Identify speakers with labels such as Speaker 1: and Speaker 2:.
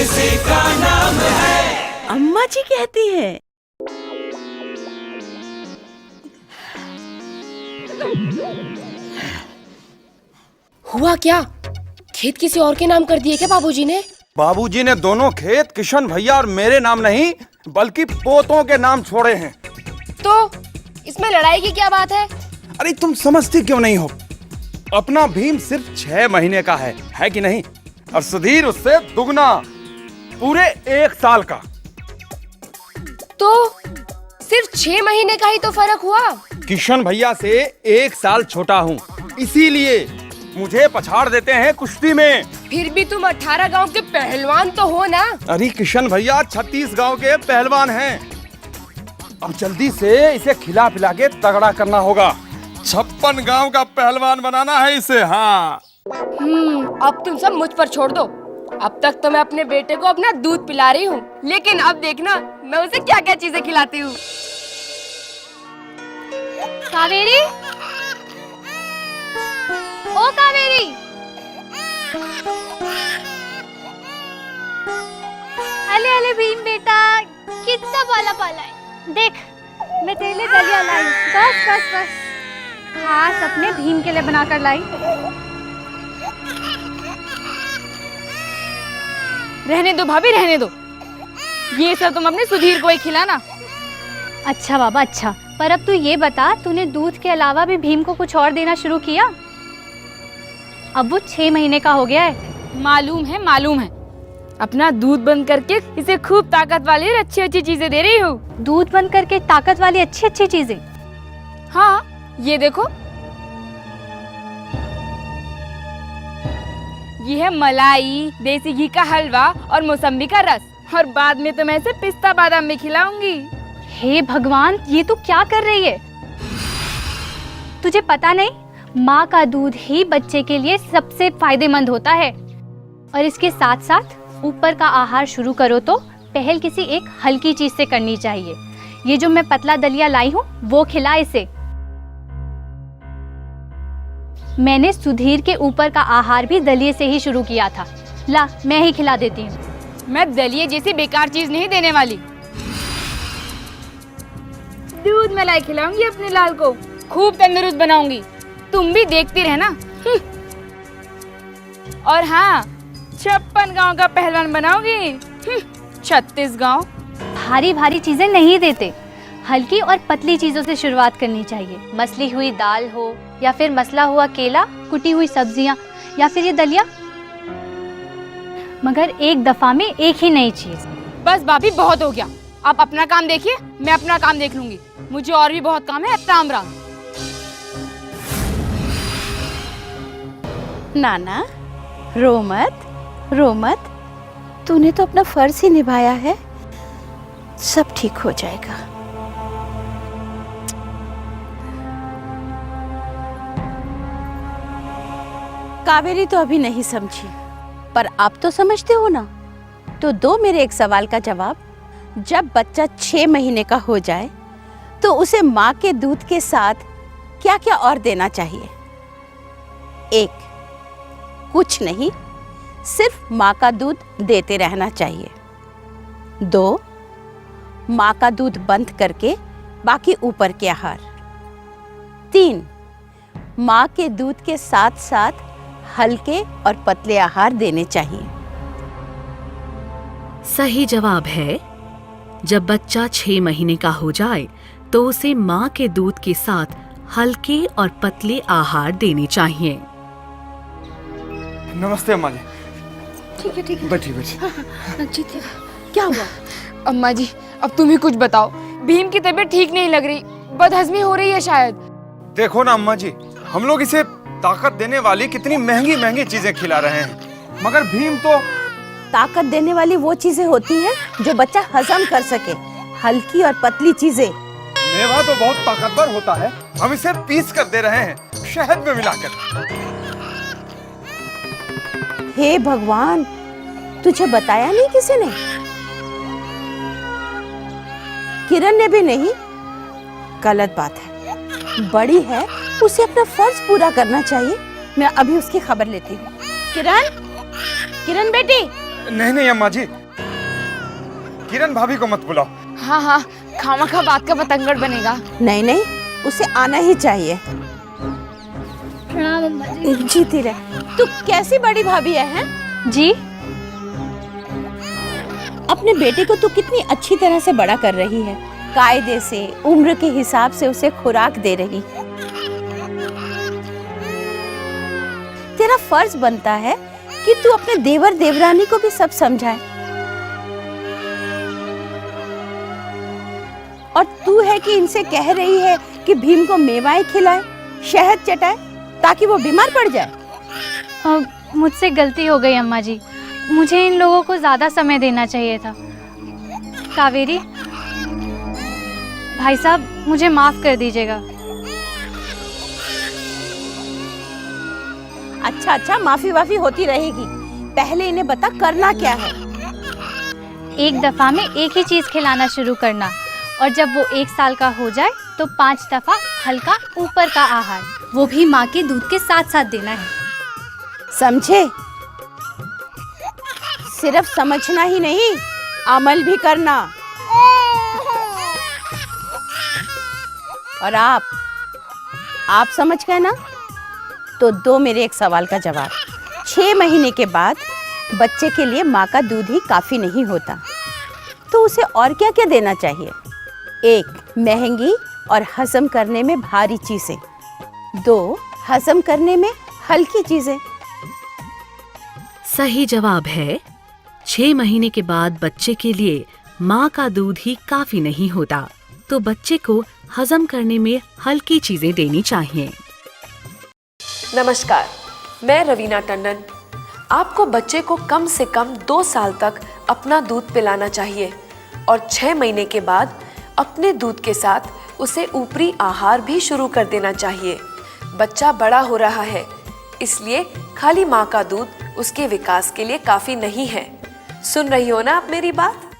Speaker 1: किसी का नाम है।
Speaker 2: अम्मा जी कहती है।
Speaker 3: हुआ क्या? खेत किसी और के नाम कर दिए क्या बाबूजी ने?
Speaker 4: बाबूजी ने दोनों खेत किशन भैया और मेरे नाम नहीं बल्कि पोतों के नाम छोड़े हैं।
Speaker 3: तो इसमें लड़ाई की क्या बात है?
Speaker 4: अरे तुम समझती क्यों नहीं हो? अपना भीम सिर्फ 6 महीने का है कि नहीं? और सुधीर उससे दुगना, पूरे 1 साल का।
Speaker 3: तो सिर्फ 6 महीने का ही तो फर्क हुआ।
Speaker 4: किशन भैया से 1 साल छोटा हूँ, इसीलिए मुझे पछाड़ देते हैं कुश्ती में।
Speaker 3: फिर भी तुम 18 गांव के पहलवान तो हो ना?
Speaker 4: अरे किशन भैया 36 गांव के पहलवान हैं। अब जल्दी से इसे खिला पिला के तगड़ा करना होगा। 56 गांव का पहलवान बनाना है इसे। हाँ
Speaker 3: अब तुम सब मुझ पर छोड़ दो। अब तक तो मैं अपने बेटे को अपना दूध पिला रही हूँ, लेकिन अब देखना मैं उसे क्या क्या चीजें खिलाती हूँ।
Speaker 5: कावेरी, ओ कावेरी, अले अले भीम बेटा, कितना पाला पाला है। देख मैं तेरे लिए दलिया लाई। बस बस बस, खास अपने भीम के लिए बनाकर लाई।
Speaker 6: रहने दो भाभी, रहने दो। ये सब तुम अपने सुधीर को ही खिलाना।
Speaker 5: अच्छा बाबा अच्छा, पर अब तू ये बता, तूने दूध के अलावा भी भीम को कुछ और देना शुरू किया? अब वो 6 महीने का हो गया है।
Speaker 6: मालूम है, मालूम है। अपना दूध बंद करके इसे खूब ताकत वाली और अच्छी अच्छी चीजें दे रही हूँ।
Speaker 5: दूध बंद करके ताकत वाली अच्छी अच्छी चीजें?
Speaker 6: हाँ, ये देखो, ये है मलाई, देसी घी का हलवा और मौसम्बी का रस। और बाद में तो मैं इसे पिस्ता बादाम भी खिलाऊंगी।
Speaker 5: हे भगवान, ये तू क्या कर रही है? तुझे पता नहीं, माँ का दूध ही बच्चे के लिए सबसे फायदेमंद होता है। और इसके साथ साथ ऊपर का आहार शुरू करो तो पहल किसी एक हल्की चीज से करनी चाहिए। ये जो मैं पतला दलिया लाई हूँ वो खिला इसे। मैंने सुधीर के ऊपर का आहार भी दलिये से ही शुरू किया था। ला, मैं ही खिला देती हूँ।
Speaker 6: मैं दलिये जैसी बेकार चीज नहीं देने वाली। दूध मलाई खिलाऊंगी अपने लाल को, खूब तंदुरुस्त बनाऊंगी। तुम भी देखती रहना। और हाँ, 56 गांव का पहलवान बनाऊंगी। 36 गांव।
Speaker 5: भारी भारी चीजें नहीं देते, हल्की और पतली चीजों से शुरुआत करनी चाहिए। मसली हुई दाल हो या फिर मसला हुआ केला, कुटी हुई सब्जियां या फिर ये दलिया, मगर एक दफा में एक ही नई चीज।
Speaker 6: बस भाभी, बहुत हो गया। आप अपना काम देखिए, मैं अपना काम देख लूंगी। मुझे और भी बहुत काम है। राम राम।
Speaker 2: नाना, रो मत, रो मत। तूने तो अपना फर्ज ही निभाया है, सब ठीक हो जाएगा। कावेरी तो अभी नहीं समझी, पर आप तो समझते हो ना। तो दो मेरे एक सवाल का जवाब। जब बच्चा 6 महीने का हो जाए तो उसे माँ के दूध के साथ क्या क्या और देना चाहिए? 1, कुछ नहीं, सिर्फ माँ का दूध देते रहना चाहिए। 2, माँ का दूध बंद करके बाकी ऊपर के आहार। 3, माँ के दूध के साथ साथ हल्के और पतले आहार देने चाहिए।
Speaker 7: सही जवाब है, जब बच्चा 6 महीने का हो जाए तो उसे माँ के दूध के साथ हल्के और पतले आहार देने चाहिए।
Speaker 4: नमस्ते अम्मा जी।
Speaker 2: ठीक है ठीक है,
Speaker 4: बैठी बैठी।
Speaker 2: जीती, क्या हुआ?
Speaker 6: अम्मा जी, अब तुम ही कुछ बताओ। भीम की तबीयत ठीक नहीं लग रही, बदहजमी हो रही है शायद।
Speaker 4: देखो ना अम्मा जी, हम लोग इसे ताकत देने वाली कितनी महंगी महंगी चीजें खिला रहे हैं, मगर भीम तो।
Speaker 2: ताकत देने वाली वो चीजें होती हैं जो बच्चा हजम कर सके, हल्की और पतली चीजें।
Speaker 4: मेवा तो बहुत ताकतवर होता है, हम इसे पीस कर दे रहे हैं, शहद में मिलाकर।
Speaker 2: हे भगवान, तुझे बताया नहीं किसी ने? किरण ने भी नहीं? गलत बात है, बड़ी है, उसे अपना फर्ज पूरा करना चाहिए। मैं अभी उसकी खबर लेती हूँ। किरण, किरण बेटी,
Speaker 4: नहीं नहीं अम्मा जी, किरण भाभी को मत बुलाओ।
Speaker 6: हाँ हाँ, खामखा बात का पतंगड़ बनेगा।
Speaker 2: नहीं नहीं, उसे आना ही चाहिए। जीती रहे। तू कैसी बड़ी भाभी है?
Speaker 5: जी,
Speaker 2: अपने बेटे को तू कितनी अच्छी तरह से बड़ा कर रही है, कायदे से, उम्र के हिसाब से उसे खुराक दे रही। तेरा फर्ज बनता है कि तू अपने देवर देवरानी को भी सब समझाए। और तू है कि इनसे कह रही है कि भीम को मेवाएं खिलाए, शहद चटाए, ताकि वो बीमार पड़ जाए।
Speaker 5: मुझसे गलती हो गई अम्मा जी, मुझे इन लोगों को ज़्यादा समय देना चाहिए था। कावेरी, भाई साहब मुझे माफ़ कर दीजिएगा।
Speaker 2: अच्छा अच्छा, माफी वाफी होती रहेगी। पहले इन्हें बता करना क्या है।
Speaker 5: एक दफ़ा में एक ही चीज़ खिलाना शुरू करना, और जब वो 1 साल का हो जाए तो 5 दफ़ा हल्का ऊपर का आहार, वो भी माँ के दूध के साथ साथ देना है।
Speaker 2: समझे? सिर्फ समझना ही नहीं, अमल भी करना। और आप समझ गए ना? तो दो मेरे एक सवाल का जवाब। 6 महीने के बाद बच्चे के लिए माँ का दूध ही काफ़ी नहीं होता, तो उसे और क्या क्या देना चाहिए? 1, महंगी और हजम करने में भारी चीज़ें। 2, हजम करने में हल्की चीज़ें।
Speaker 7: सही जवाब है 6 महीने के बाद बच्चे के लिए माँ का दूध ही काफी नहीं होता, तो बच्चे को हजम करने में हल्की चीजें देनी चाहिए।
Speaker 8: नमस्कार, मैं रवीना टंडन। आपको बच्चे को कम से कम 2 साल तक अपना दूध पिलाना चाहिए और 6 महीने के बाद अपने दूध के साथ उसे ऊपरी आहार भी शुरू कर देना चाहिए। बच्चा बड़ा हो रहा है, इसलिए खाली माँ का दूध उसके विकास के लिए काफी नहीं है। सुन रही हो ना आप मेरी बात?